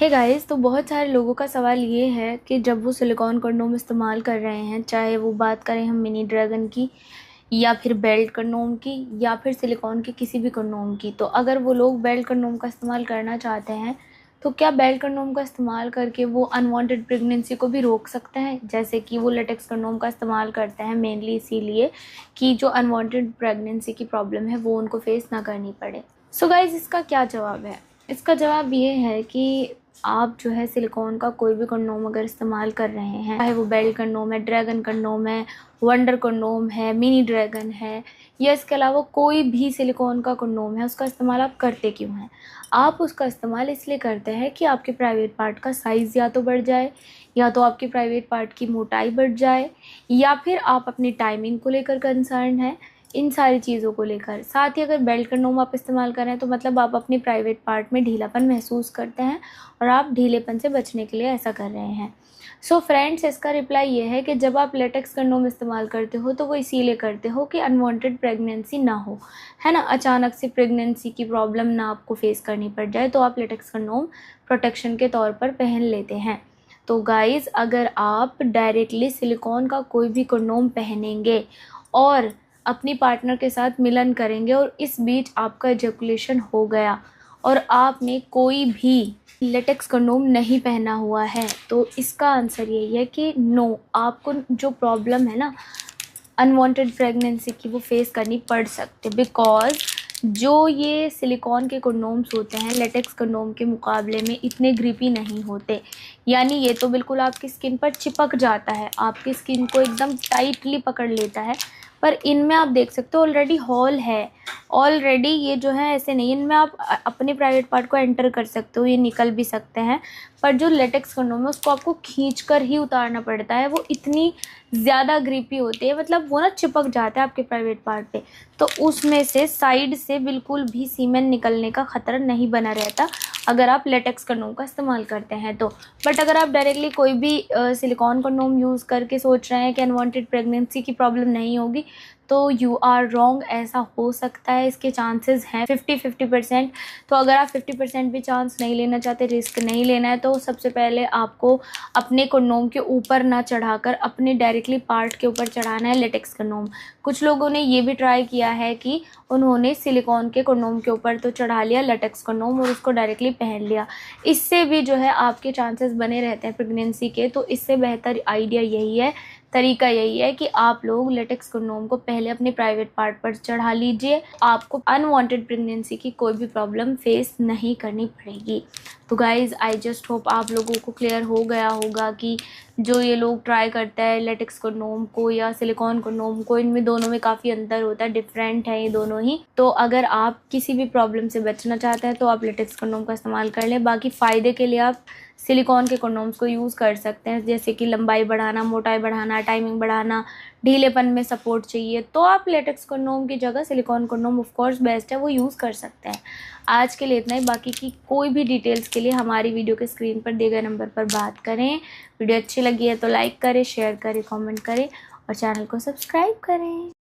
Hey guys, तो बहुत सारे लोगों का सवाल ये है कि जब वो सिलिकॉन कंडोम इस्तेमाल कर रहे हैं, चाहे वो बात करें हम मिनी ड्रैगन की या फिर बेल्ट कंडोम की या फिर सिलिकॉन के किसी भी कंडोम की, तो अगर वो लोग बेल्ट कंडोम का इस्तेमाल करना चाहते हैं तो क्या बेल्ट कंडोम का इस्तेमाल करके वो अनवांटेड प्रेगनेंसी को भी रोक सकते हैं? जैसे कि वो लेटेक्स कंडोम का इस्तेमाल करते हैं मेनली इसीलिए कि जो अनवांटेड प्रेगनेंसी की प्रॉब्लम है वो उनको फेस ना करनी पड़े। सो गाइज, इसका क्या जवाब है? इसका जवाब ये है कि आप जो है सिलिकॉन का कोई भी कंडोम अगर इस्तेमाल कर रहे हैं, चाहे वो बेल्ट कंडोम है, ड्रैगन कंडोम है, वंडर कंडोम है, मिनी ड्रैगन है या इसके अलावा कोई भी सिलिकॉन का कंडोम है, उसका इस्तेमाल आप करते क्यों हैं? आप उसका इस्तेमाल इसलिए करते हैं कि आपके प्राइवेट पार्ट का साइज़ या तो बढ़ जाए, या तो आपके प्राइवेट पार्ट की मोटाई बढ़ जाए, या फिर आप अपनी टाइमिंग को लेकर कंसर्न है, इन सारी चीज़ों को लेकर। साथ ही अगर बेल्ट कंडोम आप इस्तेमाल कर रहे हैं तो मतलब आप अपनी प्राइवेट पार्ट में ढीलापन महसूस करते हैं और आप ढीलेपन से बचने के लिए ऐसा कर रहे हैं। सो फ्रेंड्स, इसका रिप्लाई ये है कि जब आप लेटेक्स कंडोम इस्तेमाल करते हो तो वो इसीलिए करते हो कि अनवांटेड प्रेगनेंसी ना हो, है ना, अचानक से प्रेगनेंसी की प्रॉब्लम ना आपको फेस करनी पड़ जाए, तो आप लेटेक्स कंडोम प्रोटेक्शन के तौर पर पहन लेते हैं। तो गाइज़, अगर आप डायरेक्टली सिलिकॉन का कोई भी कंडोम पहनेंगे और अपनी पार्टनर के साथ मिलन करेंगे और इस बीच आपका एजैकुलेशन हो गया और आपने कोई भी लेटेक्स कंडोम नहीं पहना हुआ है, तो इसका आंसर यही है कि नो, आपको जो प्रॉब्लम है ना अनवांटेड प्रेगनेंसी की, वो फेस करनी पड़ सकती है। बिकॉज जो ये सिलिकॉन के कंडोम्स होते हैं लेटेक्स कंडोम के मुकाबले में इतने ग्रिपी नहीं होते, यानी ये तो बिल्कुल आपकी स्किन पर चिपक जाता है, आपकी स्किन को एकदम टाइटली पकड़ लेता है। पर इनमें आप देख सकते हो ऑलरेडी हॉल है, ऑलरेडी ये जो है ऐसे नहीं, इनमें आप अपने प्राइवेट पार्ट को एंटर कर सकते हो, ये निकल भी सकते हैं। पर जो लेटेक्स कंडोम है उसको आपको खींच कर ही उतारना पड़ता है, वो इतनी ज़्यादा ग्रिपी होती है, मतलब वो ना चिपक जाता है आपके प्राइवेट पार्ट पे, तो उसमें से साइड से बिल्कुल भी सीमेन निकलने का ख़तरा नहीं बना रहता अगर आप लेटेक्स कंडोम का इस्तेमाल करते हैं तो। बट अगर आप डायरेक्टली कोई भी सिलिकॉन कंडोम यूज़ करके सोच रहे हैं कि अनवांटेड प्रेगनेंसी की प्रॉब्लम नहीं होगी, तो यू आर रॉन्ग। ऐसा हो सकता है, इसके चांसेस हैं 50-50%। तो अगर आप 50% भी चांस नहीं लेना चाहते, रिस्क नहीं लेना है, तो सबसे पहले आपको अपने कंडोम के ऊपर ना चढ़ाकर अपने डायरेक्टली पार्ट के ऊपर चढ़ाना है लेटेक्स कंडोम। कुछ लोगों ने ये भी ट्राई किया है कि उन्होंने सिलिकॉन के कंडोम के ऊपर तो चढ़ा लिया लेटेक्स कंडोम और उसको डायरेक्टली पहन लिया, इससे भी जो है आपके चांसेस बने रहते हैं प्रेगनेंसी के। तो इससे बेहतर आइडिया यही है, तरीका यही है कि आप लोग लेटेक्स कंडोम को पहले अपने प्राइवेट पार्ट पर चढ़ा लीजिए, आपको अनवांटेड प्रेगनेंसी की कोई भी प्रॉब्लम फेस नहीं करनी पड़ेगी। तो गाइज़, आई जस्ट होप आप लोगों को क्लियर हो गया होगा कि जो ये लोग ट्राई करते हैं लेटेक्स कंडोम को या सिलिकॉन कंडोम को, इनमें दोनों में काफ़ी अंतर होता है, डिफरेंट है ये दोनों ही। तो अगर आप किसी भी प्रॉब्लम से बचना चाहते हैं तो आप लेटेक्स कंडोम का इस्तेमाल कर लें। बाकी फ़ायदे के लिए आप सिलिकॉन के कंडोम्स को यूज़ कर सकते हैं, जैसे कि लंबाई बढ़ाना, मोटाई बढ़ाना, टाइमिंग बढ़ाना, ढीलेपन में सपोर्ट चाहिए, तो आप लेटेक्स कंडोम की जगह silicon condom of course best है, वो यूज़ कर सकते हैं। आज के लिए इतना ही। बाकी की कोई भी डिटेल्स के लिए हमारी वीडियो के स्क्रीन पर दिए गए नंबर पर बात करें। वीडियो अच्छी लगी है तो लाइक करें, शेयर करें, कमेंट करें और चैनल को सब्सक्राइब करें।